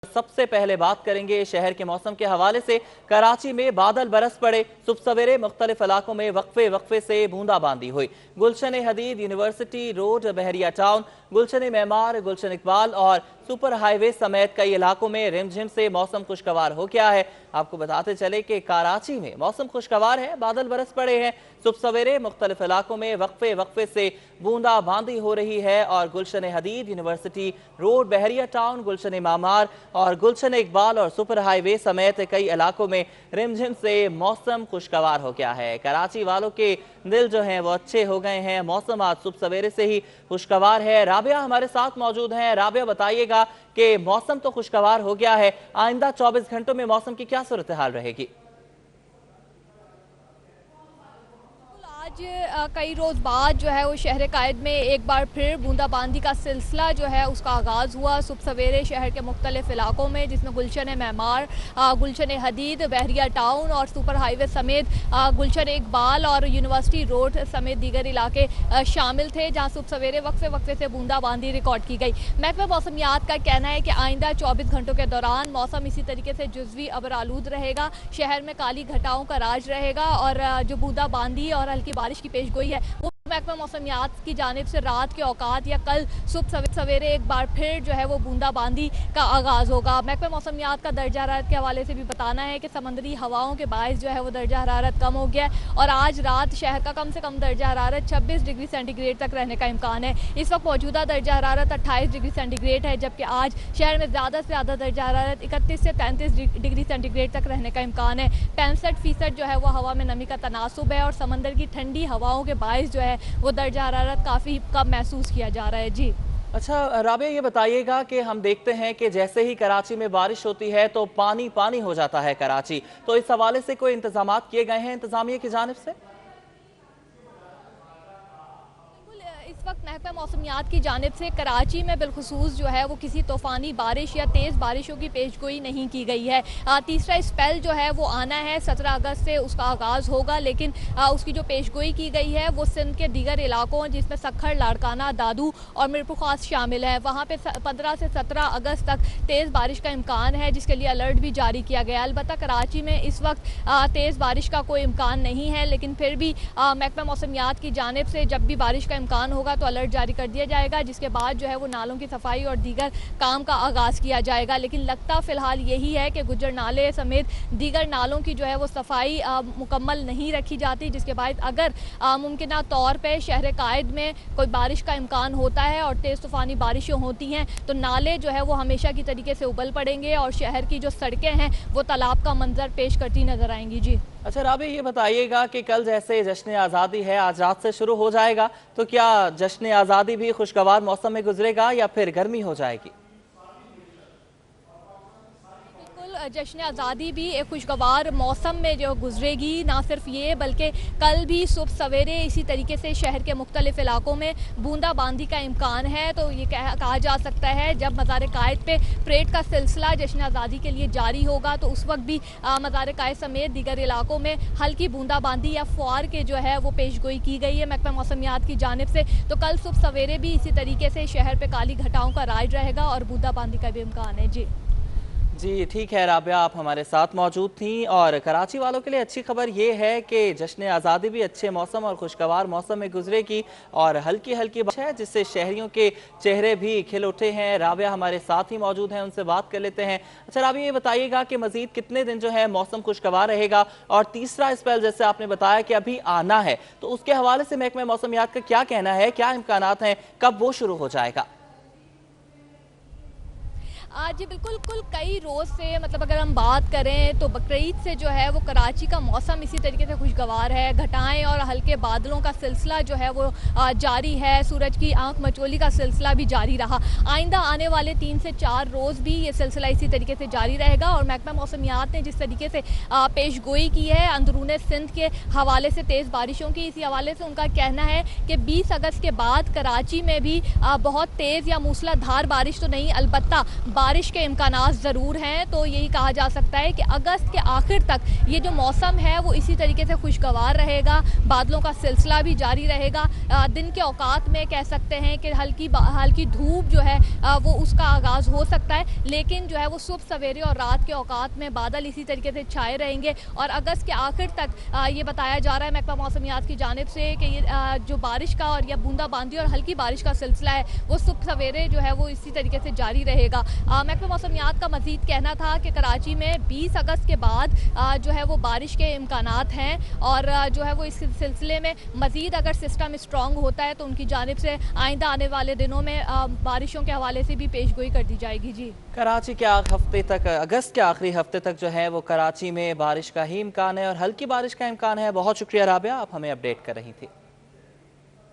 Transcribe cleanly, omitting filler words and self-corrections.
सबसे पहले बात करेंगे शहर के मौसम के हवाले से। कराची में बादल बरस पड़े। सुबह सवेरे मुख्तलिफ इलाकों में वक्फे वक्फे से बूंदाबांदी हुई। गुलशन हदीद, यूनिवर्सिटी रोड, बहरिया टाउन, गुलशन मेमार, गुलशन इकबाल और सुपर हाईवे समेत कई इलाकों में रिमझिम से मौसम खुशगवार हो गया है। आपको बताते चले कि कराची में मौसम खुशगवार है, बादल बरस पड़े हैं। सुबह सवेरे मुख्तलिफ इलाकों में वक्फे वक्फे से बूंदाबांदी हो रही है और गुलशन हदीद, यूनिवर्सिटी रोड, बहरिया टाउन, गुलशन मेमार और गुलशन इकबाल और सुपर हाईवे समेत कई इलाकों में रिमझिम से मौसम खुशगवार हो गया है। कराची वालों के दिल जो हैं वो अच्छे हो गए हैं। मौसम आज सुबह सवेरे से ही खुशगवार है। राबिया हमारे साथ मौजूद हैं। राबिया, बताइएगा कि मौसम तो खुशगवार हो गया है, आइंदा 24 घंटों में मौसम की क्या सूरत हाल रहेगी? आज कई रोज़ बाद जो है वो शहर कायद में एक बार फिर बूंदाबांदी का सिलसिला जो है उसका आगाज़ हुआ। सुबह सवेरे शहर के मुख्तलिफ इलाकों में, जिसमें गुलशन मेमार, गुलशन हदीद, बहरिया टाउन और सुपर हाईवे समेत गुलशन इकबाल और यूनिवर्सिटी रोड समेत दीगर इलाके शामिल थे, जहाँ सुबह सवेरे वक्फे वक्फे से बूंदाबांदी रिकॉर्ड की गई। महकमा मौसमियात का कहना है कि आइंदा 24 घंटों के दौरान मौसम इसी तरीके से जुज़वी अबर आलूद रहेगा। शहर में काली घटाओं का राज रहेगा और जो बूंदाबांदी और हल्की बारिश की पेशगोई है वो महकमा मौसमियात की जानिब से रात के औकात या कल सुबह सवेरे एक बार फिर जो है वो बूंदाबांदी का आगाज़ होगा। महकमा मौसमियात का दर्जा हरारत के हवाले से भी बताना है कि समंदरी हवाओं के बायस जो है वो दर्जा हरारत कम हो गया है और आज रात शहर का कम से कम दर्जा हरारत 26 डिग्री सेंटीग्रेड तक रहने का इम्कान है। इस वक्त मौजूदा दर्जा हरारत 28 डिग्री सेंटीग्रेड है, जबकि आज शहर में ज़्यादा से ज़्यादा दर्जा हरारत 31 से 33 डिग्री सेंटीग्रेड तक रहने का इम्कान है। 65% जो है वो हवा में नमी का तनासुब है और समंदर की ठंडी हवाओं के बायस जो है वो दर्जा हरारत काफ़ी कम महसूस किया जा रहा है। जी अच्छा राबिया, ये बताइएगा कि हम देखते हैं कि जैसे ही कराची में बारिश होती है तो पानी पानी हो जाता है कराची, तो इस हवाले से कोई इंतजामात किए गए हैं इंतजामिया की जानिब से? इस वक्त महकमा मौसमियात की जानिब से कराची में बिलखुसूस जो है वो किसी तूफ़ानी बारिश या तेज़ बारिशों की पेशगोई नहीं की गई है। तीसरा स्पेल जो है वो आना है, 17 अगस्त से उसका आगाज़ होगा, लेकिन उसकी जो पेशगोई की गई है वो सिंध के दीगर इलाकों जिसमें सखर, लाड़काना, दादू और मीरपुर खास शामिल है, वहाँ पर 15 से 17 अगस्त तक तेज़ बारिश का इम्कान है, जिसके लिए अलर्ट भी जारी किया गया है। अलबत्ता कराची में इस वक्त तेज़ बारिश का कोई इम्कान नहीं है, लेकिन फिर भी महकमा मौसमियात की जानिब से जब भी बारिश का इम्कान होगा तो अलर्ट जारी कर दिया जाएगा, जिसके बाद जो है वो नालों की सफाई और दीगर काम का आगाज़ किया जाएगा। लेकिन लगता फ़िलहाल यही है कि गुज्जर नाले समेत दीगर नालों की जो है वो सफाई मुकम्मल नहीं रखी जाती, जिसके बाद अगर मुमकिन तौर पर शहर कायद में कोई बारिश का इम्कान होता है और तेज़ तूफ़ानी बारिशें होती हैं तो नाले जो है वो हमेशा की तरीके से उबल पड़ेंगे और शहर की जो सड़कें हैं वो तालाब का मंजर पेश करती नज़र आएंगी। जी अच्छा राबिया, ये बताइएगा कि कल जैसे जश्न आज़ादी है आज रात से शुरू हो जाएगा, तो क्या जश्न आज़ादी भी खुशगवार मौसम में गुजरेगा या फिर गर्मी हो जाएगी? जश्न आज़ादी भी एक खुशगवार मौसम में जो गुजरेगी। ना सिर्फ ये बल्कि कल भी सुबह सवेरे इसी तरीके से शहर के मुख्तलिफ इलाकों में बूंदाबांदी का इम्कान है। तो ये कहा जा सकता है जब मज़ार कायद पे परेड का सिलसिला जश्न आज़ादी के लिए जारी होगा तो उस वक्त भी मज़ार कायद समेत दीगर इलाकों में हल्की बूंदाबांदी या फुआर के जो है वो पेशगोई की गई है महकमा मौसमियात की जानिब से। तो कल सुबह सवेरे भी इसी तरीके से शहर पर काली घटाओं का राज रहेगा और बूंदाबांदी का भी इम्कान है। जी ठीक है राबिया, आप हमारे साथ मौजूद थी। और कराची वालों के लिए अच्छी खबर ये है कि जश्न आज़ादी भी अच्छे मौसम और खुशगवार मौसम में गुजरेगी और हल्की हल्की बारिश है जिससे शहरियों के चेहरे भी खिल उठे हैं। राबिया हमारे साथ ही मौजूद हैं, उनसे बात कर लेते हैं। अच्छा राबिया, ये बताइएगा कि मजीद कितने दिन जो है मौसम खुशगवार रहेगा और तीसरा स्पेल जैसे आपने बताया कि अभी आना है, तो उसके हवाले से महकमा मौसमियात का क्या कहना है, क्या इम्कानात हैं, कब वो शुरू हो जाएगा? जी बिल्कुल, कुल कई रोज़ से मतलब अगर हम बात करें तो बकरीद से जो है वो कराची का मौसम इसी तरीके से खुशगवार है। घटाएं और हल्के बादलों का सिलसिला जो है वो जारी है। सूरज की आंख मचोली का सिलसिला भी जारी रहा। आइंदा आने वाले 3 से 4 रोज़ भी ये सिलसिला इसी तरीके से जारी रहेगा और महकमा मौसमियात ने जिस तरीके से पेशगोई की है अंदरूने सिंध के हवाले से तेज़ बारिशों की, इसी हवाले से उनका कहना है कि 20 अगस्त के बाद कराची में भी बहुत तेज़ या मूसलाधार बारिश तो नहीं, अलबत्ता बारिश के इम्कानात ज़रूर हैं। तो यही कहा जा सकता है कि अगस्त के आखिर तक ये जो मौसम है वो इसी तरीके से खुशगवार रहेगा, बादलों का सिलसिला भी जारी रहेगा। दिन के औकात में कह सकते हैं कि हल्की धूप जो है वो उसका आगाज़ हो सकता है, लेकिन जो है वो सुबह सवेरे और रात के औकात में बादल इसी तरीके से छाए रहेंगे। और अगस्त के आखिर तक ये बताया जा रहा है महकमा मौसमियात की जानिब से कि ये जो बारिश का और या बूंदाबांदी और हल्की बारिश का सिलसिला है वो सुबह सवेरे जो है वो इसी तरीके से जारी रहेगा। महकमा मौसमियात का मज़ीद कहना था कि कराची में 20 अगस्त के बाद जो है वो बारिश के इम्कानात हैं और जो है वो इस सिलसिले में मज़ीद अगर सिस्टम स्ट्रॉन्ग होता है तो उनकी जानिब से आइंदा आने वाले दिनों में बारिशों के हवाले से भी पेशगोई कर दी जाएगी। जी, कराची के हफ्ते तक, अगस्त के आखिरी हफ्ते तक जो है वो कराची में बारिश का ही इम्कान है और हल्की बारिश का इम्कान है। बहुत शुक्रिया राबिया, आप हमें अपडेट कर रही थी।